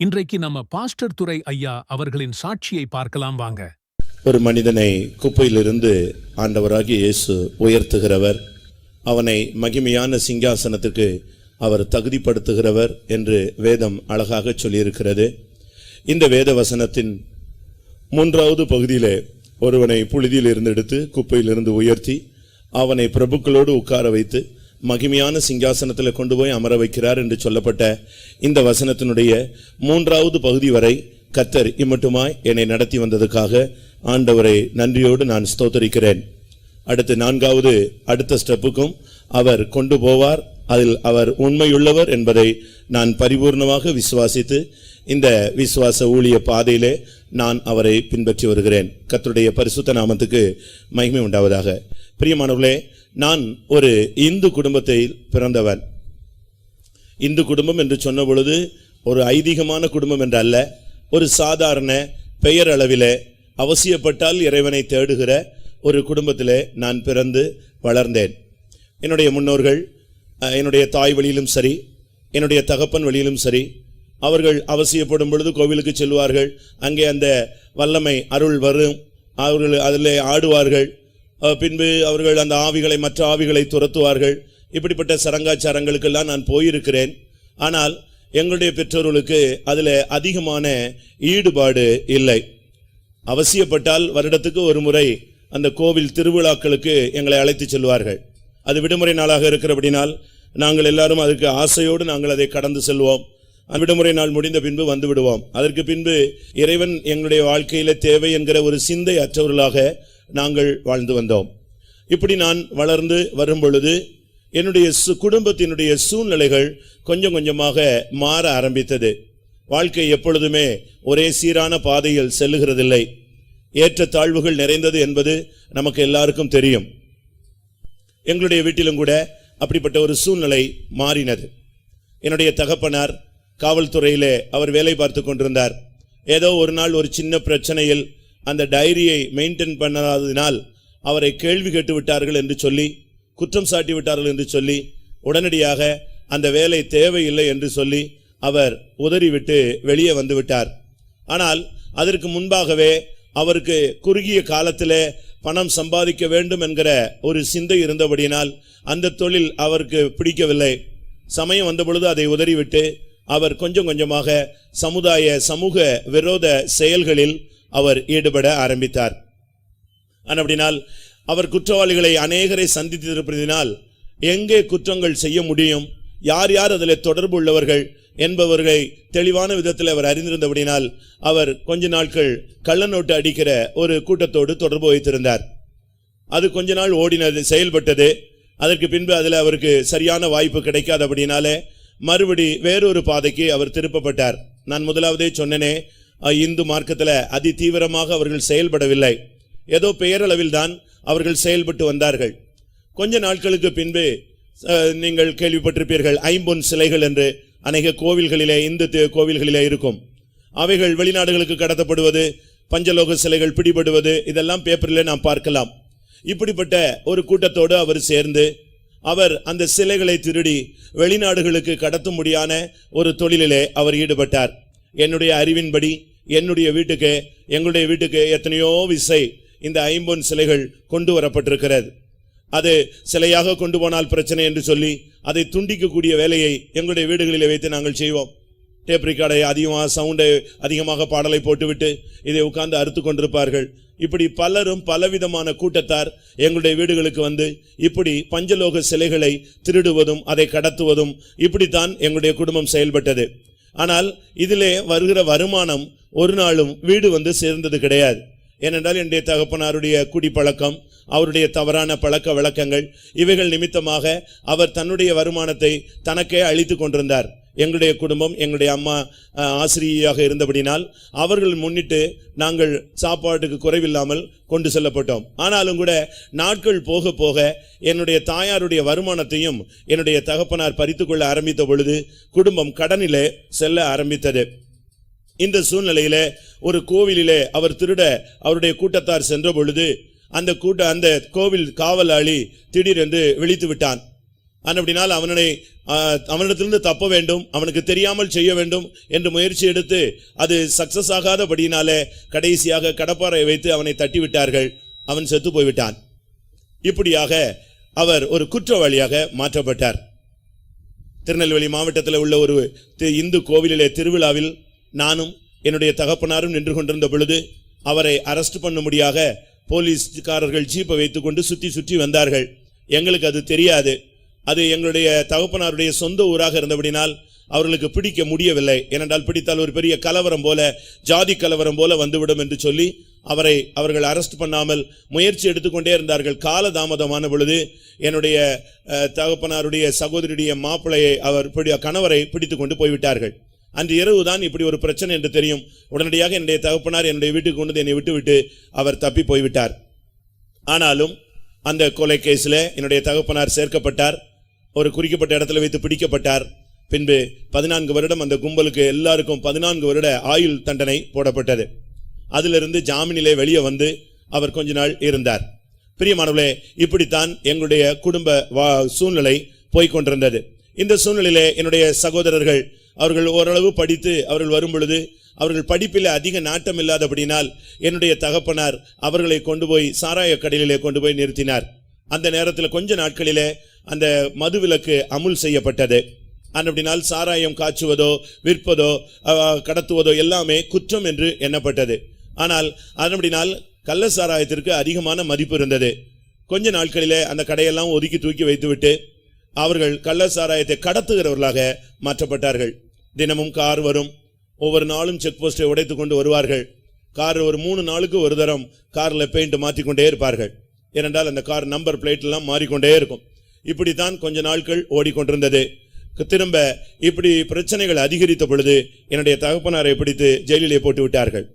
இன்றைக்கு நம்ம பாஸ்டர் துரை ஐயா அவர்களின் சாட்சியை பார்க்கலாம் வாங்க. ஒரு மனிதனை குப்பையிலிருந்து ஆண்டவராகிய இயேசு உயர்த்துகிறவர், அவனை மகிமையான சிங்காசனத்துக்கு அவர் தகுதிப்படுத்துகிறவர் என்று வேதம் அழகாக சொல்லியிருக்கிறது. இந்த வேத வசனத்தின் 3வது பகுதியிலே ஒருவனை புழுதியிலிருந்து எடுத்து குப்பையிலிருந்து உயர்த்தி அவனை பிரபுக்களோடு உட்கார வைத்து மகிமையான சிங்காசனத்தில் கொண்டு போய் அமர வைக்கிறார் என்று சொல்லப்பட்ட இந்த வசனத்தினுடைய 3வது பகுதி வரை கர்த்தர் இம்மட்டுமாய் என்னை நடத்தி வந்ததுக்காக ஆண்டவரை நன்றியோடு நான் ஸ்தோத்தரிக்கிறேன். அடுத்து 4வது அடுத்த ஸ்டெப்புக்கும் அவர் கொண்டு போவார். அதில் அவர் உண்மையுள்ளவர் என்பதை நான் பரிபூர்ணமாக விசுவாசித்து இந்த விசுவாச ஊழிய பாதையிலே நான் அவரை பின்பற்றி வருகிறேன். கர்த்தருடைய பரிசுத்த நாமத்துக்கு மகிமை உண்டாவதாக. பிரியமானவர்களே, நான் ஒரு இந்து குடும்பத்தில் பிறந்தவன். இந்து குடும்பம் என்று சொன்ன பொழுது ஒரு ஐதீகமான குடும்பம் என்று அல்ல, ஒரு சாதாரண பெயர் அளவிலே அவசியப்பட்டால் இறைவனை தேடுகிற ஒரு குடும்பத்திலே நான் பிறந்து வளர்ந்தேன். என்னுடைய முன்னோர்கள், என்னுடைய தாய் வழியிலும் சரி, என்னுடைய தகப்பன் வழியிலும் சரி, அவர்கள் அவசியப்படும் பொழுது கோவிலுக்கு செல்வார்கள். அங்கே அந்த வல்லமை அருள் வரும், அவர்கள் அதில் ஆடுவார்கள். பின்பு அவர்கள் அந்த ஆவிகளை, மற்ற ஆவிகளை துரத்துவார்கள். இப்படிப்பட்ட சரங்காச்சாரங்களுக்கெல்லாம் நான் போயிருக்கிறேன். ஆனால் எங்களுடைய பெற்றோர்களுக்கு அதில் அதிகமான ஈடுபாடு இல்லை. அவசியப்பட்டால் வருடத்துக்கு ஒரு முறை அந்த கோவில் திருவிழாக்களுக்கு எங்களை அழைத்து செல்வார்கள். அது விடுமுறை நாளாக இருக்கிறபடினால் நாங்கள் எல்லாரும் அதுக்கு ஆசையோடு நாங்கள் அதை கடந்து செல்வோம். விடுமுறை நாள் முடிந்த பின்பு வந்து விடுவோம். அதற்கு பின்பு இறைவன் எங்களுடைய வாழ்க்கையில தேவை என்கிற ஒரு சிந்தை அற்றவர்களாக நாங்கள் வாழ்ந்து வந்தோம். இப்படி நான் வளர்ந்து வரும் பொழுது என்னுடைய குடும்பத்தினுடைய சூழ்நிலைகள் கொஞ்சம் கொஞ்சமாக மாற ஆரம்பித்தது. வாழ்க்கை எப்பொழுதுமே ஒரே சீரான பாதையில் செல்லுகிறதில்லை. ஏற்ற தாழ்வுகள் நிறைந்தது என்பது நமக்கு எல்லாருக்கும் தெரியும். எங்களுடைய வீட்டிலும் கூட அப்படிப்பட்ட ஒரு சூழ்நிலை மாறினது. என்னுடைய தகப்பனார் காவல்துறையிலே அவர் வேலை பார்த்து கொண்டிருந்தார். ஏதோ ஒரு நாள் ஒரு சின்ன பிரச்சனையில் அந்த டைரியை மெயின்டைன் பண்ணாததினால் அவரை கேள்வி கேட்டு விட்டார்கள் என்று சொல்லி, குற்றம் சாட்டி விட்டார்கள் என்று சொல்லி, உடனடியாக அந்த வேலை தேவையில்லை என்று சொல்லி அவர் உதறிவிட்டு வெளியே வந்து விட்டார். ஆனால் அதற்கு முன்பாகவே அவருக்கு குறுகிய காலத்திலே பணம் சம்பாதிக்க வேண்டும் என்கிற ஒரு சிந்தை இருந்தபடியினால் அந்த தொழில் அவருக்கு பிடிக்கவில்லை. சமயம் வந்த பொழுது அதை உதறிவிட்டு அவர் கொஞ்சம் கொஞ்சமாக சமூக விரோத செயல்களில் அவர் ஈடுபட ஆரம்பித்தார். அப்படினால் அவர் குற்றவாளிகளை அநேகரை சந்தித்திருப்பதினால் எங்கே குற்றங்கள் செய்ய முடியும், யார் யார் அதில் தொடர்பு உள்ளவர்கள் என்பவர்களை தெளிவான விதத்தில் அவர் அறிந்திருந்தபடினால் அவர் கொஞ்ச நாட்கள் கள்ளநோட்டு அடிக்கிற ஒரு கூட்டத்தோடு தொடர்பு வைத்திருந்தார். அது கொஞ்ச நாள் ஓடினது, செயல்பட்டது. அதற்கு பின்பு அதில் அவருக்கு சரியான வாய்ப்பு கிடைக்காதபடினாலே மறுபடி வேறொரு பாதைக்கு அவர் திருப்பப்பட்டார். நான் முதலாவதே சொன்னனே, இந்து மார்க்கத்தில் அதி தீவிரமாக அவர்கள் செயல்படவில்லை. ஏதோ பெயரளவில் தான் அவர்கள் செயல்பட்டு வந்தார்கள். கொஞ்ச நாட்களுக்கு பின்பு நீங்கள் கேள்விப்பட்டிருப்பீர்கள், ஐம்பொன் சிலைகள் என்று அநேக கோவில்களிலே, இந்து கோவில்களிலே இருக்கும். அவைகள் வெளிநாடுகளுக்கு கடத்தப்படுவது, பஞ்சலோக சிலைகள் பிடிபடுவது, இதெல்லாம் பேப்பரிலே நாம் பார்க்கலாம். இப்படிப்பட்ட ஒரு கூட்டத்தோடு அவர் சேர்ந்து அவர் அந்த சிலைகளை திருடி வெளிநாடுகளுக்கு கடத்தும்படியான ஒரு தொழிலிலே அவர் ஈடுபட்டார். என்னுடைய அறிவின்படி எங்களுடைய வீட்டுக்கு எத்தனையோ விசை இந்த ஐம்பொன் சிலைகள் கொண்டு வரப்பட்டிருக்கிறது. அது சிலையாக கொண்டு போனால் பிரச்சனை என்று சொல்லி அதை துண்டிக்கக்கூடிய வேலையை எங்களுடைய வீடுகளிலே வைத்து நாங்கள் செய்வோம். டேப் ரெக்கார்டை அதிகமாக சவுண்டை அதிகமாக பாடலை போட்டுவிட்டு இதை உட்கார்ந்து அறுத்து கொண்டிருப்பார்கள். இப்படி பலரும் பலவிதமான கூட்டத்தார் எங்களுடைய வீடுகளுக்கு வந்து இப்படி பஞ்சலோக சிலைகளை திருடுவதும் அதை கடத்துவதும், இப்படித்தான் எங்களுடைய குடும்பம் செயல்பட்டது. ஆனால் இதிலே வருகிற வருமானம் ஒரு நாளும் வீடு வந்து சேர்ந்தது கிடையாது. ஏனென்றால் என்னுடைய தகப்பனாருடைய குடிப்பழக்கம், அவருடைய தவறான பழக்க வழக்கங்கள், இவைகள் நிமித்தமாக அவர் தன்னுடைய வருமானத்தை தனக்கே அளித்து கொண்டிருந்தார். எங்களுடைய குடும்பம், எங்களுடைய அம்மா ஆசிரியையாக இருந்தபடினால் அவர்கள் முன்னிட்டு நாங்கள் சாப்பாட்டுக்கு குறைவில்லாமல் கொண்டு செல்லப்பட்டோம். ஆனாலும் கூட நாட்கள் போக போக என்னுடைய தாயாருடைய வருமானத்தையும் என்னுடைய தகப்பனார் பறித்துக்கொள்ள ஆரம்பித்த பொழுது குடும்பம் கடனிலே செல்ல ஆரம்பித்தது. இந்த சூழ்நிலையிலே ஒரு கோவிலிலே அவர் திருட அவருடைய கூட்டத்தார் சென்ற பொழுது அந்த கோவில் காவலாளி திடீரென்று விழித்து விட்டான். அப்படினால் அவனிடத்திலிருந்து தப்ப வேண்டும், அவனுக்கு தெரியாமல் செய்ய வேண்டும் என்று முயற்சி எடுத்து அது சக்சஸ் ஆகாதபடியினாலே கடைசியாக கடப்பாரை வைத்து அவனை தட்டிவிட்டார்கள். அவன் செத்து போய்விட்டான். இப்படியாக அவர் ஒரு குற்றவாளியாக மாற்றப்பட்டார். திருநெல்வேலி மாவட்டத்தில் உள்ள ஒரு இந்து கோவிலிலே திருவிழாவில் நானும் என்னுடைய தகப்பனாரும் நின்று கொண்டிருந்த பொழுது அவரை அரெஸ்ட் பண்ணும்படியாக போலீஸ்காரர்கள் ஜீப்பை வைத்துக் கொண்டு சுற்றி சுற்றி வந்தார்கள். எங்களுக்கு அது தெரியாது. அது எங்களுடைய தகப்பனாருடைய சொந்த ஊராக இருந்தபடினால் அவர்களுக்கு பிடிக்க முடியவில்லை. ஏனென்றால் பிடித்தால் ஒரு பெரிய கலவரம் போல, ஜாதி கலவரம் போல வந்துவிடும் என்று சொல்லி அவர்கள் அரெஸ்ட் பண்ணாமல் முயற்சி எடுத்துக்கொண்டே இருந்தார்கள். காலதாமதமான பொழுது என்னுடைய தகப்பனாருடைய சகோதரியுடைய மாப்பிளையை கணவரை பிடித்து கொண்டு போய்விட்டார்கள். அன்று இரவுதான் இப்படி ஒரு பிரச்சனை என்று தெரியும். உடனடியாக என்னுடைய தகப்பனார் என்னுடைய வீட்டுக்கு கொண்டு என்னை விட்டுவிட்டு அவர் தப்பி போய்விட்டார். ஆனாலும் அந்த கொலை கேஸில் என்னுடைய தகப்பனார் சேர்க்கப்பட்டார். ஒரு குறிக்கப்பட்ட இடத்துல வைத்து பிடிக்கப்பட்டார். பின்பு 14 வருடம் அந்த கும்பலுக்கு எல்லாருக்கும் 14 வருட ஆயுள் தண்டனை போடப்பட்டது. அதிலிருந்து ஜாமீனிலே வெளியே வந்து அவர் கொஞ்ச நாள் இருந்தார். பிரியமானவர்களே, இப்படித்தான் எங்களுடைய குடும்ப சூழ்நிலை போய்கொண்டிருந்தது. இந்த சூழ்நிலையிலே என்னுடைய சகோதரர்கள் அவர்கள் ஓரளவு படித்து அவர்கள் வரும் பொழுது அவர்கள் படிப்பில் அதிக நாட்டம் இல்லாதபடினால் என்னுடைய தகப்பனார் அவர்களை கொண்டு போய் சாராய கடலிலே கொண்டு போய் நிறுத்தினார். அந்த நேரத்தில் கொஞ்ச நாட்களிலே அந்த மதுவிலக்கு அமுல் செய்யப்பட்டது. அப்படினால் சாராயம் காய்ச்சுவதோ விற்பதோ கடத்துவதோ எல்லாமே குற்றம் என்று எண்ணப்பட்டது. ஆனால் அப்படினால் கள்ள சாராயத்திற்கு அதிகமான மதிப்பு இருந்தது. கொஞ்ச நாட்களிலே அந்த கடையெல்லாம் ஒதுக்கி தூக்கி வைத்துவிட்டு அவர்கள் கள்ள சாராயத்தை கடத்துகிறவர்களாக மாற்றப்பட்டார்கள். தினமும் கார் வரும், ஒவ்வொரு நாளும் செக் போஸ்டை உடைத்து கொண்டு வருவார்கள். கார் ஒரு 3 நாளுக்கு ஒரு தரம் காரில் பெயிண்ட் மாற்றிக்கொண்டே இருப்பார்கள். ஏனென்றால் அந்த கார் நம்பர் பிளேட் எல்லாம் மாறிக்கொண்டே இருக்கும். இப்படித்தான் கொஞ்ச நாட்கள் ஓடிக்கொண்டிருந்தது. திரும்ப இப்படி பிரச்சனைகள் அதிகரித்த பொழுது என்னுடைய தகப்பனாரை பிடித்து ஜெயிலிலே போட்டு விட்டார்கள்.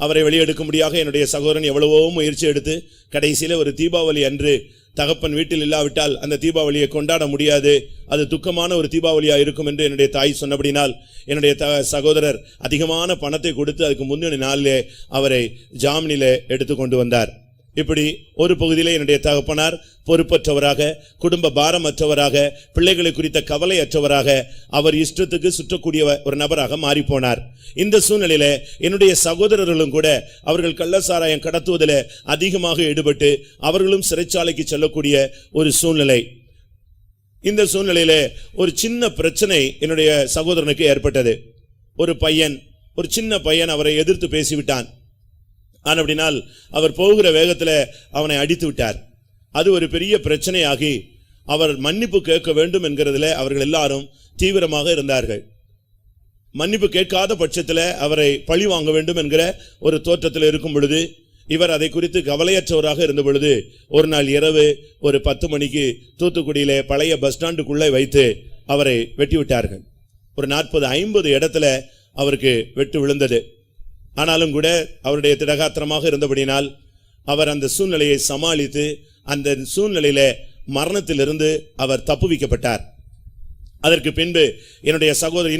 அவரை வெளியெடுக்கும்படியாக என்னுடைய சகோதரன் எவ்வளவோ முயற்சி எடுத்து கடைசியில ஒரு தீபாவளி அன்று தகப்பன் வீட்டில் இல்லாவிட்டால் அந்த தீபாவளியை கொண்டாட முடியாது, அது துக்கமான ஒரு தீபாவளியா இருக்கும் என்று என்னுடைய தாய் சொன்னபடினால் என்னுடைய சகோதரர் அதிகமான பணத்தை கொடுத்து அதுக்கு முந்தின நாளிலே அவரை ஜாமீனிலே எடுத்து கொண்டு வந்தார். இப்படி ஒரு பகுதியிலே என்னுடைய தகப்பனார் பொறுப்பற்றவராக, குடும்ப பாரமற்றவராக, பிள்ளைகளை குறித்த கவலையற்றவராக, அவர் இஷ்டத்துக்கு சுற்றக்கூடிய ஒரு நபராக மாறிப்போனார். இந்த சூழ்நிலையில என்னுடைய சகோதரர்களும் கூட அவர்கள் கள்ளசாராயம் கடத்துவதில் அதிகமாக ஈடுபட்டு அவர்களும் சிறைச்சாலைக்கு செல்லக்கூடிய ஒரு சூழ்நிலை. இந்த சூழ்நிலையில ஒரு சின்ன பிரச்சனை என்னுடைய சகோதரனுக்கு ஏற்பட்டது. ஒரு சின்ன பையன் அவரை எதிர்த்து பேசிவிட்டான். அப்படினால் அவர் போகிற வேகத்தில் அவனை அடித்து விட்டார். அது ஒரு பெரிய பிரச்சனையாகி அவர் மன்னிப்பு கேட்க வேண்டும் என்கிறதுல அவர்கள் எல்லாரும் தீவிரமாக இருந்தார்கள். மன்னிப்பு கேட்காத பட்சத்தில் அவரை பழி வாங்க வேண்டும் என்கிற ஒரு தோற்றத்தில் இருக்கும் பொழுது இவர் அதை குறித்து கவலையற்றவராக இருந்த பொழுது ஒரு நாள் இரவு ஒரு 10 மணிக்கு தூத்துக்குடியிலே பழைய பஸ் ஸ்டாண்டுக்குள்ளே வைத்து அவரை வெட்டிவிட்டார்கள். ஒரு 40-50 இடத்துல அவருக்கு வெட்டு விழுந்தது. ஆனாலும் கூட அவருடைய திடகாத்திரமாக இருந்தபடினால் அவர் அந்த சூழ்நிலையை சமாளித்து அந்த சூழ்நிலையில மரணத்திலிருந்து அவர் தப்புவிக்கப்பட்டார். அதற்கு பின்பு என்னுடைய சகோதரர்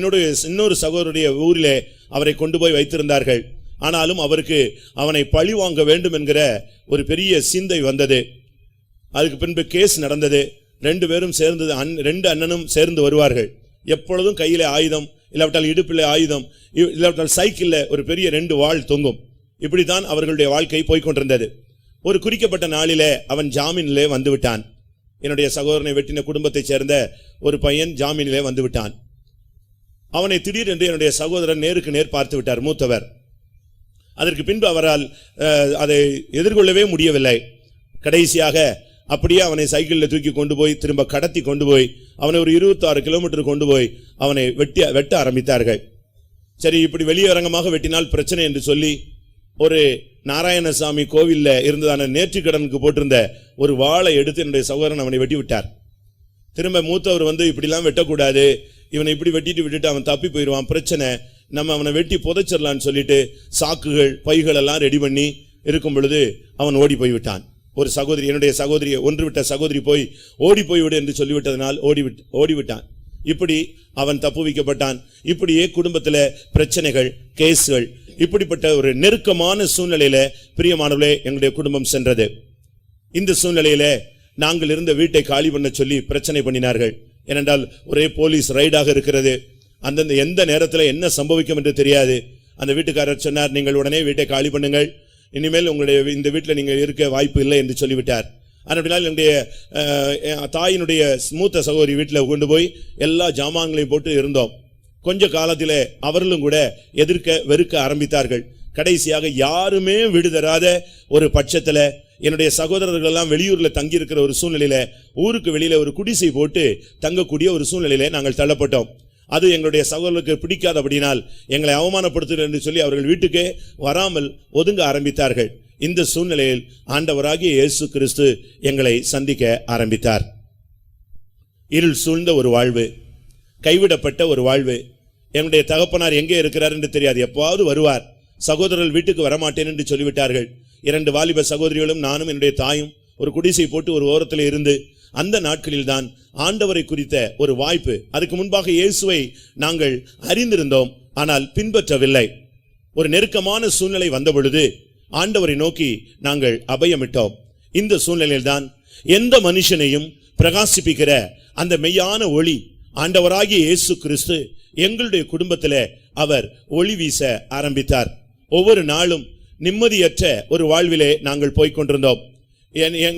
இன்னொரு சகோதரருடைய ஊரிலே அவரை கொண்டு போய் வைத்திருந்தார்கள். ஆனாலும் அவருக்கு அவனை பழி வாங்க வேண்டும் என்கிற ஒரு பெரிய சிந்தை வந்தது. அதுக்கு பின்பு கேஸ் நடந்தது. 2 பேரும் சேர்ந்து 2 அண்ணனும் சேர்ந்து வருவார்கள். எப்பொழுதும் கையிலே ஆயுதம், இல்லாவிட்டால் இடுப்பிலே ஆயுதம், இல்லாவிட்டால் சைக்கிளில் ஒரு பெரிய 2 வாள் தொங்கும். இப்படித்தான் அவர்களுடைய வாழ்க்கை போய்கொண்டிருந்தது. ஒரு குறிக்கப்பட்ட நாளிலே அவன் ஜாமீனிலே வந்துவிட்டான். என்னுடைய சகோதரனை வெட்டின குடும்பத்தைச் சேர்ந்த ஒரு பையன் ஜாமீனிலே வந்துவிட்டான். அவனை திடீரென்று என்னுடைய சகோதரன் நேருக்கு நேர் பார்த்து விட்டார், மூத்தவர். அதற்கு பின்பு அவரால் அதை எதிர்கொள்ளவே முடியவில்லை. கடைசியாக அப்படியே அவனை சைக்கிளில் தூக்கி கொண்டு போய் திரும்ப கடத்தி கொண்டு போய் அவனை ஒரு 26 கிலோமீட்டர் கொண்டு போய் அவனை வெட்ட ஆரம்பித்தார்கள். சரி, இப்படி வெளியரங்கமாக வெட்டினால் பிரச்சனை என்று சொல்லி ஒரு நாராயணசாமி கோவில்ல இருந்ததான நேர்த்திக்கடனுக்கு போட்டிருந்த ஒரு வாளை எடுத்து என்னுடைய சகோதரன் அவனை வெட்டி விட்டார். திரும்ப மூத்தவர் இப்படிலாம் வெட்டக்கூடாது, இவனை இப்படி விட்டுட்டு அவன் தப்பி போயிடுவான், பிரச்சனை, நம்ம அவனை வெட்டி புதைச்சிடலான்னு சொல்லிட்டு சாக்குகள் பைகள் எல்லாம் ரெடி பண்ணி இருக்கும் பொழுது அவன் ஓடி போய்விட்டான். ஒரு சகோதரி, என்னுடைய சகோதரியை ஒன்றுவிட்ட சகோதரி போய் ஓடி போய்விடு என்று சொல்லிவிட்டதனால் ஓடிவிட்டான். இப்படி அவன் தப்புவிக்கப்பட்டான். இப்படியே குடும்பத்தில் பிரச்சனைகள், கேஸ்கள், இப்படிப்பட்ட ஒரு நெருக்கமான சூழ்நிலையில பிரியமானவர்களே எங்களுடைய குடும்பம் சென்றது. இந்த சூழ்நிலையில நாங்கள் இருந்த வீட்டை காலி பண்ண சொல்லி பிரச்சனை பண்ணினார்கள். ஏனென்றால் ஒரே போலீஸ் ரைடாக இருக்கிறது. அந்தந்த எந்த நேரத்தில் என்ன சம்பவிக்கும் என்று தெரியாது. அந்த வீட்டுக்காரர் சொன்னார், நீங்கள் உடனே வீட்டை காலி பண்ணுங்கள், இனிமேல் உங்களுடைய இந்த வீட்டில் நீங்கள் இருக்க வாய்ப்பு இல்லை என்று சொல்லிவிட்டார். அப்படினால் என்னுடைய தாயினுடைய மூத்த சகோதரி வீட்டில் கொண்டு போய் எல்லா ஜாமான்களையும் போட்டு இருந்தோம். கொஞ்ச காலத்திலே அவர்களும் கூட எதிர்க்க வெறுக்க ஆரம்பித்தார்கள். கடைசியாக யாருமே விடுதராத ஒரு பட்சத்தில் என்னுடைய சகோதரர்கள் எல்லாம் வெளியூர்ல தங்கி இருக்கிற ஒரு சூழ்நிலையில ஊருக்கு வெளியில ஒரு குடிசை போட்டு தங்கக்கூடிய ஒரு சூழ்நிலையில நாங்கள் தள்ளப்பட்டோம். அது எங்களுடைய சகோதரர்களுக்கு பிடிக்காதபடினால் எங்களை அவமானப்படுத்துகிறது என்று சொல்லி அவர்கள் வீட்டுக்கே வராமல் ஒதுங்க ஆரம்பித்தார்கள். இந்த சூழ்நிலையில் ஆண்டவராகிய இயேசு கிறிஸ்து எங்களை சந்திக்க ஆரம்பித்தார். இருள் சூழ்ந்த ஒரு வாழ்வு, கைவிடப்பட்ட ஒரு வாழ்வு. என்னுடைய தகப்பனார் எங்கே இருக்கிறார் என்று தெரியாது. எப்போது வருவார், சகோதரர்கள் வீட்டுக்கு வரமாட்டேன் என்று சொல்லிவிட்டார்கள். 2 வாலிப சகோதரிகளும் நானும் என்னுடைய தாயும் ஒரு குடிசை போட்டு ஒரு ஓரத்தில் இருந்து அந்த நாட்களில் தான் ஆண்டவரை குறித்த ஒரு வாய்ப்பு. அதுக்கு முன்பாக இயேசுவை நாங்கள் அறிந்திருந்தோம், ஆனால் பின்பற்றவில்லை. ஒரு நெருக்கமான சூழ்நிலை வந்த பொழுது ஆண்டவரை நோக்கி நாங்கள் அபயமிட்டோம். இந்த சூழ்நிலையில் தான் எந்த மனுஷனையும் பிரகாசிப்பிக்கிற அந்த மெய்யான ஒளி ஆண்டவராகிய இயேசு கிறிஸ்து எங்களுடைய குடும்பத்தில் அவர் ஒளி வீச ஆரம்பித்தார். ஒவ்வொரு நாளும் நிம்மதியற்ற ஒரு வாழ்விலே நாங்கள் போய்கொண்டிருந்தோம்.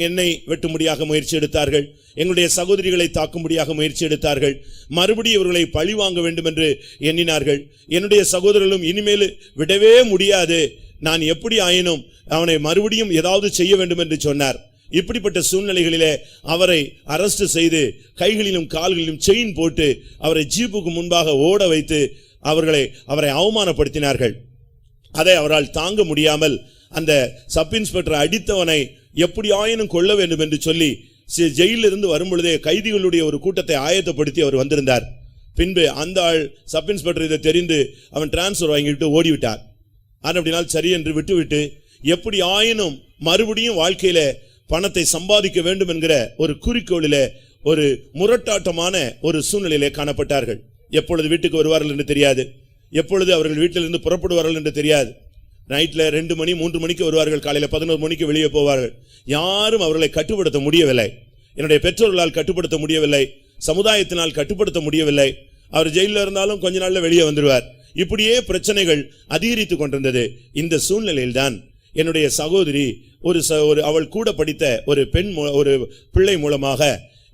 என்னை வெட்டும்படியாக முயற்சி எடுத்தார்கள், எங்களுடைய சகோதரிகளை தாக்கும்படியாக முயற்சி எடுத்தார்கள், மறுபடியும் இவர்களை பழி வாங்க வேண்டும் என்று எண்ணினார்கள். என்னுடைய சகோதரர்களும் இனிமேல் விடவே முடியாது, நான் எப்படி ஆயினும் அவனை மறுபடியும் ஏதாவது செய்ய வேண்டும் என்று சொன்னார். இப்படிப்பட்ட சூழ்நிலைகளிலே அவரை அரெஸ்ட் செய்து கைகளிலும் கால்களிலும் செயின் போட்டு அவரை ஜீப்புக்கு முன்பாக ஓட வைத்து அவரை அவமானப்படுத்தினார்கள். அதை அவரால் தாங்க முடியாமல் அந்த சப் இன்ஸ்பெக்டர் அடித்தவனை எப்படி ஆயினும் கொள்ள வேண்டும் என்று சொல்லி ஜெயிலிருந்து வரும் பொழுதே கைதிகளுடைய ஒரு கூட்டத்தை ஆயத்தப்படுத்தி அவர் வந்திருந்தார். பின்பு அந்த ஆள் சப் இன்ஸ்பெக்டர் இதை தெரிந்து அவன் டிரான்ஸ்பர் வாங்கிட்டு ஓடிவிட்டார். அப்படினால் சரி என்று விட்டுவிட்டு எப்படி ஆயினும் மறுபடியும் வாழ்க்கையில பணத்தை சம்பாதிக்க வேண்டும் என்கிற ஒரு குறிக்கோளில ஒரு முரட்டாட்டமான ஒரு சூழ்நிலையிலே காணப்பட்டார்கள். எப்பொழுது வீட்டுக்கு வருவார்கள் என்று தெரியாது, எப்பொழுது அவர்கள் வீட்டிலிருந்து புறப்படுவார்கள் என்று தெரியாது. நைட்ல 2 மணி 3 மணிக்கு வருவார்கள், காலையில 11 மணிக்கு வெளியே போவார்கள். யாரும் அவர்களை கட்டுப்படுத்த முடியவில்லை. என்னுடைய பெற்றோர்களால் கட்டுப்படுத்த முடியவில்லை, சமுதாயத்தினால் கட்டுப்படுத்த முடியவில்லை. அவர் ஜெயிலில் இருந்தாலும் கொஞ்ச நாள்ல வெளியே வந்துடுவார். இப்படியே பிரச்சனைகள் அதிகரித்துக் கொண்டிருந்தது. இந்த சூழ்நிலையில் தான் என்னுடைய சகோதரி ஒரு அவள் கூட படித்த ஒரு ஒரு பிள்ளை மூலமாக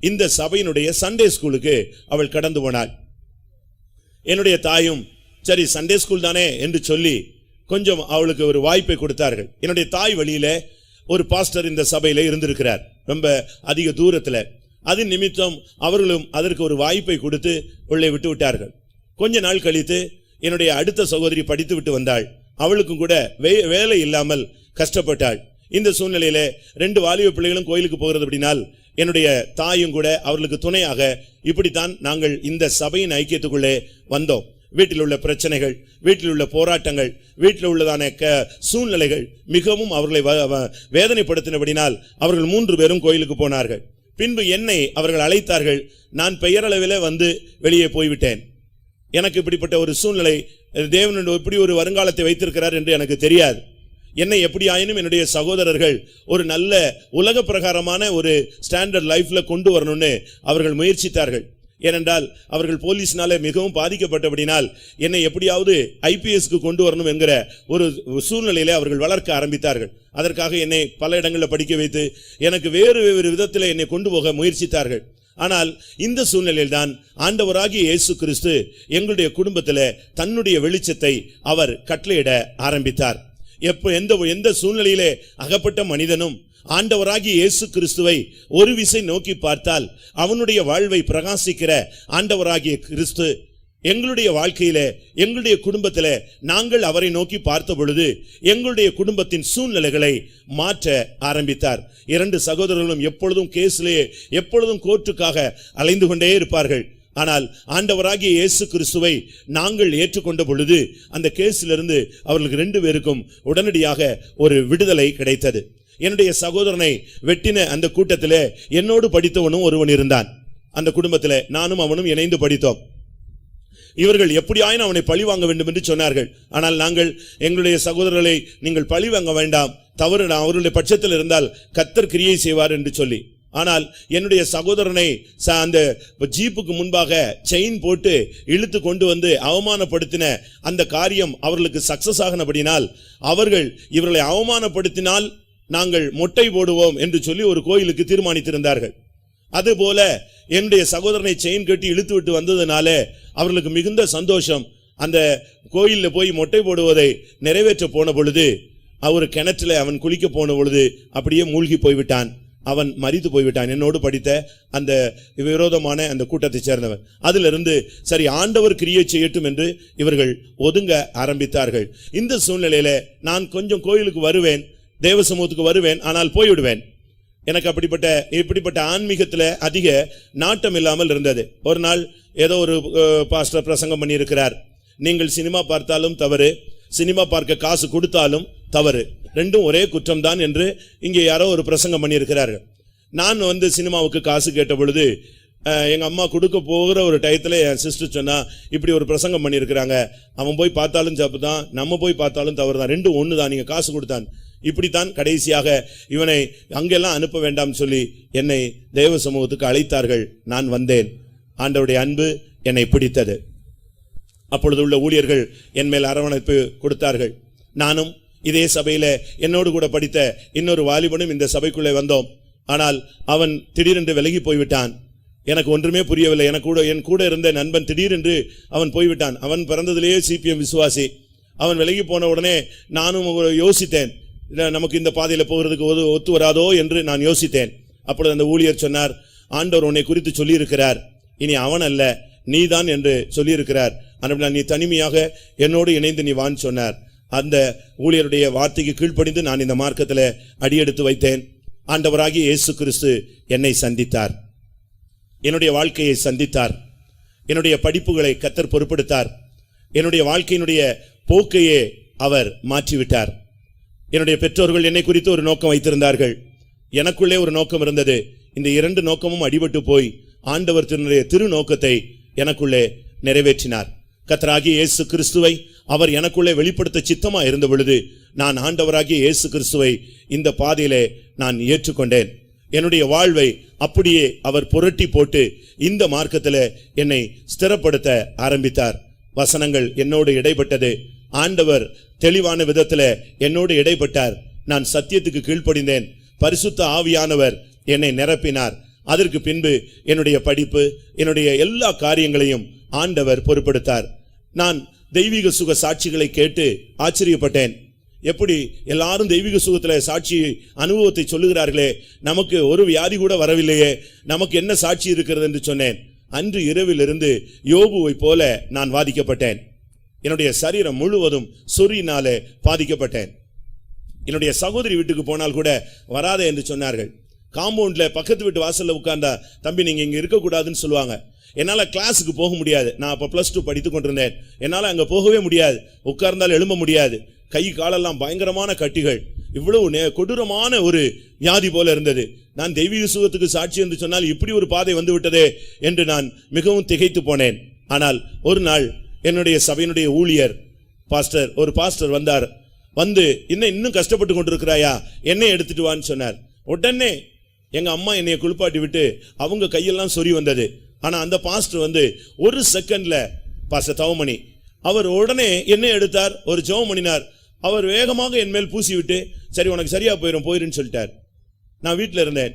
இந்த சபையினுடைய சண்டே ஸ்கூலுக்கு அவள் கடந்து போனாள். என்னுடைய தாயும் சரி சண்டே ஸ்கூல் தானே என்று சொல்லி கொஞ்சம் அவளுக்கு ஒரு வாய்ப்பை கொடுத்தார்கள். என்னுடைய தாய் வழியில ஒரு பாஸ்டர் இந்த சபையில இருந்திருக்கிறார், ரொம்ப அதிக தூரத்துல. அது நிமித்தம் அவர்களும் அதற்கு ஒரு வாய்ப்பை கொடுத்து உள்ளே விட்டு விட்டார்கள். கொஞ்ச நாள் கழித்து என்னுடைய அடுத்த சகோதரி படித்து விட்டு வந்தாள். அவளுக்கும் கூட வேலை இல்லாமல் கஷ்டப்பட்டாள். இந்த சூழ்நிலையில 2 வாலிப பிள்ளைகளும் கோயிலுக்கு போகிறது அப்படினால் என்னுடைய தாயும் கூட அவர்களுக்கு துணையாக இப்படித்தான் நாங்கள் இந்த சபையின் ஐக்கியத்துக்குள்ளே வந்தோம். வீட்டில் உள்ள பிரச்சனைகள், வீட்டில் உள்ள போராட்டங்கள், வீட்டில் உள்ளதான சூழ்நிலைகள் மிகவும் அவர்களை வேதனைப்படுத்தினபடினால் அவர்கள் 3 பேரும் கோயிலுக்கு போனார்கள். பின்பு என்னை அவர்கள் அழைத்தார்கள். நான் பெயரளவில் வந்து வெளியே போய்விட்டேன். எனக்கு இப்படிப்பட்ட ஒரு சூழ்நிலை, தேவன் இப்படி ஒரு வருங்காலத்தை வைத்திருக்கிறார் என்று எனக்கு தெரியாது. என்னை எப்படி ஆயினும் என்னுடைய சகோதரர்கள் ஒரு நல்ல உலக பிரகாரமான ஒரு ஸ்டாண்டர்ட் லைஃப்ல கொண்டு வரணும்னு அவர்கள் முயற்சித்தார்கள். ஏனென்றால் அவர்கள் போலீஸ்னால மிகவும் பாதிக்கப்பட்டபடினால் என்னை எப்படியாவது IPSக்கு கொண்டு வரணும் என்கிற ஒரு சூழ்நிலையிலே அவர்கள் வளர்க்க ஆரம்பித்தார்கள். அதற்காக என்னை பல இடங்களில் படிக்க வைத்து எனக்கு வேறு வேறு விதத்தில் என்னை கொண்டு போக முயற்சித்தார்கள். ஆனால் இந்த சூழ்நிலையில் தான் ஆண்டவராகிய இயேசு கிறிஸ்து எங்களுடைய குடும்பத்தில் தன்னுடைய வெளிச்சத்தை அவர் கட்டளையிட ஆரம்பித்தார். எந்த சூழ்நிலையிலே அகப்பட்ட மனிதனும் ஆண்டவராகிய இயேசு கிறிஸ்துவை ஒரு விசை நோக்கி பார்த்தால் அவனுடைய வாழ்வை பிரகாசிக்கிற ஆண்டவராகிய கிறிஸ்து எங்களுடைய வாழ்க்கையில, எங்களுடைய குடும்பத்தில நாங்கள் அவரை நோக்கி பார்த்த பொழுது எங்களுடைய குடும்பத்தின் சூழ்நிலைகளை மாற்ற ஆரம்பித்தார். 2 சகோதரர்களும் எப்பொழுதும் கேஸ்லே, எப்பொழுதும் கோர்ட்டுக்காக அலைந்து கொண்டே இருப்பார்கள். ஆனால் ஆண்டவராகிய இயேசு கிறிஸ்துவை நாங்கள் ஏற்றுக்கொண்ட பொழுது அந்த கேஸிலிருந்து அவர்களுக்கு 2 பேருக்கும் உடனடியாக ஒரு விடுதலை கிடைத்தது. என்னுடைய சகோதரனை வெட்டின அந்த கூட்டத்திலே என்னோடு படித்தவனும் ஒருவன் இருந்தான். அந்த குடும்பத்திலே நானும் அவனும் இணைந்து படித்தோம். இவர்கள் எப்படியாயினும் அவனை பழி வாங்க வேண்டும் என்று சொன்னார்கள். ஆனால் நாங்கள் எங்களுடைய சகோதரர்களை நீங்கள் பழி வாங்க வேண்டாம், தவறு அவர்களுடைய பட்சத்தில் இருந்தால் கர்த்தர் கிரியை செய்வார் என்று சொல்லி ஆனால் என்னுடைய சகோதரனை அந்த ஜீப்புக்கு முன்பாக செயின் போட்டு இழுத்து கொண்டு வந்து அவமானப்படுத்தின அந்த காரியம் அவர்களுக்கு சக்சஸ் ஆகினபடினால் அவர்கள் இவர்களை அவமானப்படுத்தினால் நாங்கள் மொட்டை போடுவோம் என்று சொல்லி ஒரு கோயிலுக்கு தீர்மானித்திருந்தார்கள். அதுபோல என்னுடைய சகோதரனை செயின் கட்டி இழுத்து விட்டு வந்ததுனால அவர்களுக்கு மிகுந்த சந்தோஷம். அந்த கோயிலில் போய் மொட்டை போடுவதை நிறைவேற்ற போன பொழுது அவர் கிணற்றில் அவன் குளிக்க போன பொழுது அப்படியே மூழ்கி போய்விட்டான். அவன் மரித்து போய்விட்டான். என்னோடு படித்த அந்த விரோதமான அந்த கூட்டத்தை சேர்ந்தவன். அதிலிருந்து சரி ஆண்டவர் கிரியை செய்யட்டும் என்று இவர்கள் ஒதுங்க ஆரம்பித்தார்கள். இந்த சூழ்நிலையில நான் கொஞ்சம் கோயிலுக்கு வருவேன், தேவ சமூகத்துக்கு வருவேன், ஆனால் போய்விடுவேன். எனக்கு இப்படிப்பட்ட ஆன்மீகத்தில் அதிக நாட்டம் இல்லாமல் இருந்தது. ஒரு நாள் ஏதோ ஒரு பாஸ்டர் பிரசங்கம் பண்ணி இருக்கிறார், நீங்கள் சினிமா பார்த்தாலும் தவறு, சினிமா பார்க்க காசு கொடுத்தாலும் தவறு, ரெண்டும் ஒரே குற்றம்தான் என்று இங்கே யாரோ ஒரு பிரசங்கம் பண்ணியிருக்கிறார்கள். நான் சினிமாவுக்கு காசு கேட்ட பொழுது எங்க அம்மா கொடுக்க போகிற ஒரு டயத்தில் என் சிஸ்டர் சொன்னா, இப்படி ஒரு பிரசங்கம் பண்ணியிருக்கிறாங்க, அவன் போய் பார்த்தாலும் தப்பு தான், நம்ம போய் பார்த்தாலும் தவறு தான், ரெண்டும் ஒன்று தான், நீங்க காசு கொடுத்தான். இப்படித்தான் கடைசியாக இவனை அங்கெல்லாம் அனுப்ப வேண்டாம் சொல்லி என்னை தேவ சமூகத்துக்கு அழைத்தார்கள். நான் வந்தேன். ஆண்டவருடைய அன்பு என்னை பிடித்தது. அப்பொழுது உள்ள ஊழியர்கள் என் மேல் அரவணைப்பு கொடுத்தார்கள். நானும் இதே சபையில என்னோடு கூட படித்த இன்னொரு வாலிபனும் இந்த சபைக்குள்ளே வந்தோம். ஆனால் அவன் திடீரென்று விலகி போய்விட்டான். எனக்கு ஒன்றுமே புரியவில்லை. என் கூட இருந்த நண்பன் திடீரென்று அவன் போய்விட்டான். அவன் பிறந்ததிலேயே CPM விசுவாசி. அவன் விலகி போன உடனே நானும் யோசித்தேன், நமக்கு இந்த பாதையில போகிறதுக்கு ஒத்து வராதோ என்று நான் யோசித்தேன். அப்பொழுது அந்த ஊழியர் சொன்னார், ஆண்டவர் உன்னை குறித்து சொல்லியிருக்கிறார், இனி அவன் அல்ல நீதான் என்று சொல்லியிருக்கிறார், ஆனால் நீ தனிமையாக என்னோடு இணைந்து நீ வான்னு சொன்னார். அந்த ஊழியருடைய வார்த்தைக்கு கீழ்ப்படிந்து நான் இந்த மார்க்கத்தில் அடியெடுத்து வைத்தேன். ஆண்டவராகிய இயேசு கிறிஸ்து என்னை சந்தித்தார், என்னுடைய வாழ்க்கையை சந்தித்தார், என்னுடைய படிப்புகளை கர்த்தர் பொறுப்பெடுத்தார், என்னுடைய வாழ்க்கையினுடைய போக்கையே அவர் மாற்றிவிட்டார். என்னுடைய பெற்றோர்கள் என்னை குறித்து ஒரு நோக்கம் வைத்திருந்தார்கள், எனக்குள்ளே ஒரு நோக்கம் இருந்தது. இந்த இரண்டு நோக்கமும் அடிபட்டு போய் ஆண்டவர் தன்னுடைய திரு நோக்கத்தை எனக்குள்ளே நிறைவேற்றினார். கர்த்தராகிய இயேசு கிறிஸ்துவை அவர் எனக்குள்ளே வெளிப்படுத்த சித்தமா இருந்த பொழுது நான் ஆண்டவராகிய இயேசு கிறிஸ்துவை இந்த பாதையிலே நான் ஏற்றுக்கொண்டேன். என்னுடைய வாழ்வை அப்படியே அவர் புரட்டி போட்டு இந்த மார்க்கத்தில் என்னை ஸ்திரப்படுத்த ஆரம்பித்தார். வசனங்கள் என்னோடு இடைப்பட்டது. ஆண்டவர் தெளிவான விதத்தில் என்னோடு இடைப்பட்டார். நான் சத்தியத்துக்கு கீழ்ப்படிந்தேன். பரிசுத்த ஆவியானவர் என்னை நிரப்பினார். அதற்கு பின்பு என்னுடைய படிப்பு, என்னுடைய எல்லா காரியங்களையும் ஆண்டவர் பொறுப்பெடுத்தார். நான் தெய்வீக சுக சாட்சிகளை கேட்டு ஆச்சரியப்பட்டேன். எப்படி எல்லாரும் தெய்வீக சுகத்தில் சாட்சி அனுபவத்தை சொல்லுகிறார்களே, நமக்கு ஒரு வியாதி கூட வரவில்லையே, நமக்கு என்ன சாட்சி இருக்கிறது என்று சொன்னேன். அன்று இரவிலிருந்து யோபுவை போல நான் வாதிக்கப்பட்டேன். என்னுடைய சரீரம் முழுவதும் சொறியினாலே பாதிக்கப்பட்டேன். என்னுடைய சகோதரி வீட்டுக்கு போனால் கூட வராதே என்று சொன்னார்கள். காம்பவுண்ட்ல பக்கத்து வீட்டு வாசல்ல உட்கார்ந்தா, தம்பி நீங்க இங்க இருக்கக்கூடாதுன்னு சொல்லுவாங்க. என்னால கிளாஸுக்கு போக முடியாது. நான் அப்ப +2 படித்துக் கொண்டிருந்தேன். என்னால அங்க போகவே முடியாது. உட்கார்ந்தால் எழும்ப முடியாது. கை காலெல்லாம் பயங்கரமான கட்டிகள். இவ்வளவு கொடூரமான ஒரு வியாதி போல இருந்தது. நான் தெய்வீக சுகத்துக்கு சாட்சி என்று சொன்னால் இப்படி ஒரு பாதை வந்து விட்டதே என்று நான் மிகவும் திகைத்து போனேன். ஆனால் ஒரு நாள் என்னுடைய சபையினுடைய ஊழியர் ஒரு பாஸ்டர் வந்தார். வந்து இன்னும் கஷ்டப்பட்டு கொண்டிருக்கிறாயா, என்னை எடுத்துட்டு வான்னு சொன்னார். உடனே எங்க அம்மா என்னைய குளிப்பாட்டி விட்டு அவங்க கையெல்லாம் சொறி வந்தது. ஆனா அந்த பாஸ்டர் ஒரு செகண்ட்ல, பாஸ்டர் தவமணி அவர் உடனே என்னை எடுத்தார், ஒரு ஜெபம் பண்ணினார். அவர் வேகமாக என் மேல் பூசி விட்டு, சரி உனக்கு சரியா போயிருன்னு சொல்லிட்டார். நான் வீட்டில் இருந்தேன்.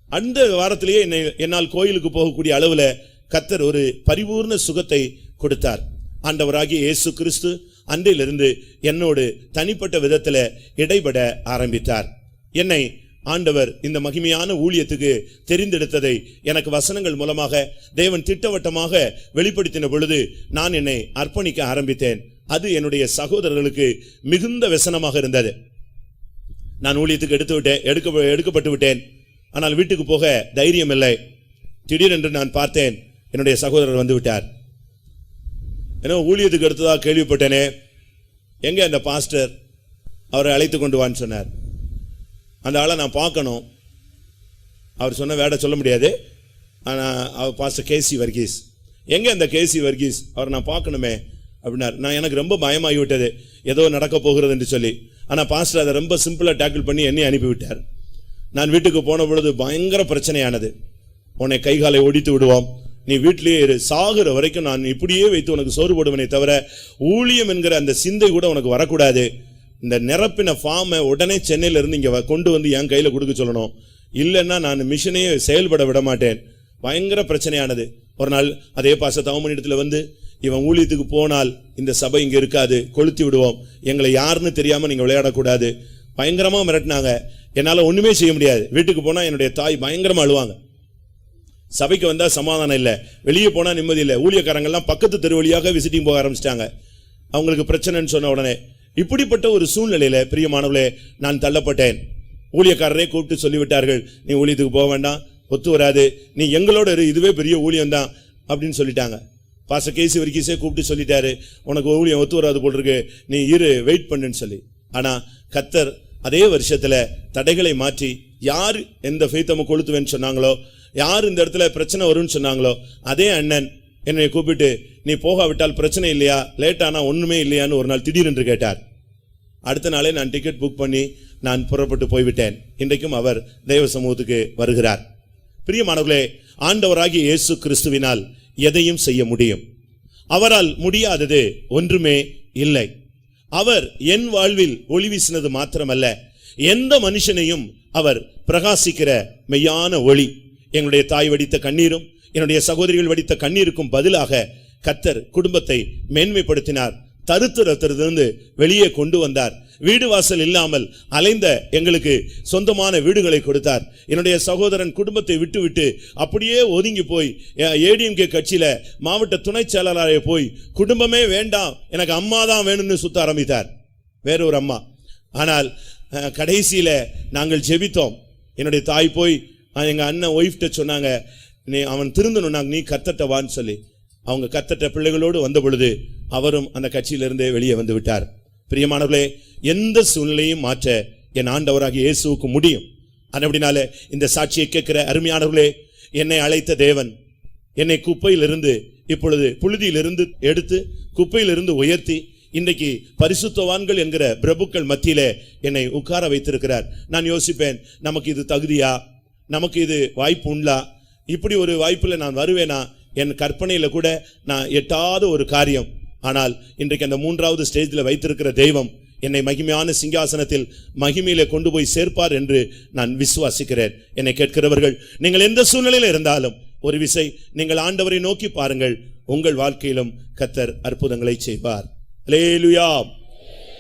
அந்த வாரத்திலேயே என்னால் கோயிலுக்கு போகக்கூடிய அளவுல கர்த்தர் ஒரு பரிபூர்ண சுகத்தை கொடுத்தார். ஆண்டவராகிய இயேசு கிறிஸ்து அன்றிலிருந்து என்னோடு தனிப்பட்ட விதத்தில் இடைபட ஆரம்பித்தார். என்னை ஆண்டவர் இந்த மகிமையான ஊழியத்துக்கு தெரிந்தெடுத்ததை எனக்கு வசனங்கள் மூலமாக தேவன் திட்டவட்டமாக வெளிப்படுத்தின பொழுது நான் என்னை அர்ப்பணிக்க ஆரம்பித்தேன். அது என்னுடைய சகோதரர்களுக்கு மிகுந்த व्यसனமாக இருந்தது. நான் ஊழியத்துக்கு எடுக்கப்பட்டு விட்டேன். ஆனால் வீட்டுக்கு போக தைரியம் இல்லை. திடீரென்று நான் பார்த்தேன், என்னுடைய சகோதரர் வந்து விட்டார். ஏன்னா ஊழியத்துக்கு எடுத்ததாக கேள்விப்பட்டேனே, எங்க அந்த பாஸ்டர், அவரை அழைத்து கொண்டு வான்னு சொன்னார். அந்த ஆளை நான் பார்க்கணும். அவர் சொன்ன வேட சொல்ல முடியாது. ஆனால் அவர் பாஸ்டர் கேசி வர்கீஸ், எங்க அந்த கேசி வர்கீஸ், அவரை நான் பார்க்கணுமே அப்படின்னார். எனக்கு ரொம்ப பயமாகிவிட்டது, ஏதோ நடக்க போகிறது என்று சொல்லி. ஆனால் பாஸ்டர் அதை ரொம்ப சிம்பிளாக டேக்கிள் பண்ணி என்னை அனுப்பிவிட்டார். நான் வீட்டுக்கு போன பொழுது பயங்கர பிரச்சனையானது. உன்னை கைகாலை ஒடித்து விடுவோம், நீ வீட்டிலேயே இரு, சாகுற வரைக்கும் நான் இப்படியே வைத்து உனக்கு சோறு போடுவனே தவிர ஊழியம் என்கிற அந்த சிந்தை கூட உனக்கு வரக்கூடாது. இந்த நிரப்பின ஃபார்மை உடனே சென்னையில இருந்து இங்க கொண்டு வந்து என் கையில கொடுக்க சொல்லணும், இல்லைன்னா நான் மிஷனையே செயல்பட விட மாட்டேன். பயங்கர பிரச்சனையானது. ஒரு நாள் அதே பாச தவமணிடத்துல வந்து, இவன் ஊழியத்துக்கு போனால் இந்த சபை இங்க இருக்காது, கொளுத்தி விடுவோம், எங்களை யாருன்னு தெரியாம நீங்க விளையாடக்கூடாது, பயங்கரமா மிரட்டினாங்க. என்னால ஒண்ணுமே செய்ய முடியாது. வீட்டுக்கு போனா என்னுடைய தாய் பயங்கரமா அழுவாங்க. சபைக்கு வந்தா சமாதானம் இல்லை, வெளியே போனா நிம்மதி இல்லை. ஊழியக்காரங்கள்லாம் பக்கத்து தெரு வழியாக விசிட்டிங் போக ஆரம்பிச்சிட்டாங்க, அவங்களுக்கு பிரச்சனைன்னு சொன்ன உடனே. இப்படிப்பட்ட ஒரு சூழ்நிலையில பிரியமானவர்களே நான் தள்ளப்பட்டேன். ஊழியக்காரரே கூப்பிட்டு சொல்லிவிட்டார்கள், நீ ஊழியத்துக்கு போக வேண்டாம், ஒத்து வராது, நீ எங்களோட இரு, இதுவே பெரிய ஊழியம் தான் அப்படின்னு சொல்லிட்டாங்க. பாச கேசி வரிக்கீசே கூப்பிட்டு சொல்லிட்டாரு, உனக்கு ஊழியம் ஒத்து வராது போல் இருக்கு, நீ இரு, வெயிட் பண்ணுன்னு சொல்லி. ஆனா கர்த்தர் அதே வருஷத்துல தடைகளை மாற்றி, யார் எந்த ஃபெய்த்தம கொளுத்துவேன்னு சொன்னாங்களோ, யார் இந்த இடத்துல பிரச்சனை வரும்னு சொன்னாங்களோ, அதே அண்ணன் என்னை கூப்பிட்டு, நீ போகாவிட்டால் பிரச்சனை இல்லையா, லேட்டானா ஒண்ணுமே இல்லையான்னு ஒரு நாள் திடீரென்று கேட்டார். அடுத்த நாளே நான் டிக்கெட் புக் பண்ணி நான் புறப்பட்டு போய்விட்டேன். இன்றைக்கும் அவர் தெய்வ சமூகத்துக்கு வருகிறார். பிரியமானவர்களே, ஆண்டவராகிய இயேசு கிறிஸ்துவினால் எதையும் செய்ய முடியும். அவரால் முடியாதது ஒன்றுமே இல்லை. அவர் என் வாழ்வில் ஒளி வீசினது மாத்திரமல்ல, எந்த மனுஷனையும் அவர் பிரகாசிக்கிற மெய்யான ஒளி. எங்களுடைய தாய் வடித்த கண்ணீரும் என்னுடைய சகோதரிகள் வடித்த கண்ணீருக்கும் பதிலாக கர்த்தர் குடும்பத்தை மேன்மைப்படுத்தினார். தருத்திரத்திலிருந்து வெளியே கொண்டு வந்தார். வீடு வாசல் இல்லாமல் அலைந்த எங்களுக்கு சொந்தமான வீடுகளை கொடுத்தார். என்னுடைய சகோதரன் குடும்பத்தை விட்டு அப்படியே ஒதுங்கி போய் ஏடிஎம்கே கட்சியில மாவட்ட துணை செயலாளராக போய், குடும்பமே வேண்டாம், எனக்கு அம்மா தான் வேணும்னு சுத்த ஆரம்பித்தார், வேற ஒரு அம்மா. ஆனால் கடைசியில நாங்கள் ஜெபித்தோம். என்னுடைய தாய் போய் எங்க அண்ணன் ஒய்ஃப்ட சொன்னாங்க, நீ அவன் திருந்தணும், நீ கர்த்தர்ட்ட வான்னு சொல்லி. அவங்க கர்த்தர்ட்ட பிள்ளைகளோடு வந்த பொழுது அவரும் அந்த கட்சியிலிருந்தே வெளியே வந்து விட்டார். பிரியமானவர்களே, எந்த சூழ்நிலையும் மாற்ற என் ஆண்டவராகிய இயேசுவுக்கு முடியும். அப்படினால இந்த சாட்சியை கேட்கிற அருமையானவர்களே, என்னை அழைத்த தேவன் என்னை குப்பையிலிருந்து, இப்பொழுது புழுதியிலிருந்து எடுத்து குப்பையிலிருந்து உயர்த்தி, இன்றைக்கு பரிசுத்தவான்கள் என்கிற பிரபுக்கள் மத்தியிலே என்னை உட்கார வைத்திருக்கிறார். நான் யோசிப்பேன், நமக்கு இது தகுதியா, நமக்கு இது வாய்ப்பு உண்டா, இப்படி ஒரு வாய்ப்புல நான் வருவேனா, என் கற்பனையில கூட நான் எட்டாத ஒரு காரியம். ஆனால் இன்றைக்கு அந்த 3வது ஸ்டேஜில் வைத்திருக்கிற தெய்வம் என்னை மகிமையான சிங்காசனத்தில் மகிமையிலே கொண்டு போய் சேர்ப்பார் என்று நான் விசுவாசிக்கிறேன். என்னை கேட்கிறவர்கள், நீங்கள் எந்த சூழ்நிலையில் இருந்தாலும் ஒரு விசை நீங்கள் ஆண்டவரை நோக்கி பாருங்கள், உங்கள் வாழ்க்கையிலும் கர்த்தர் அற்புதங்களை செய்வார். அல்லேலூயா.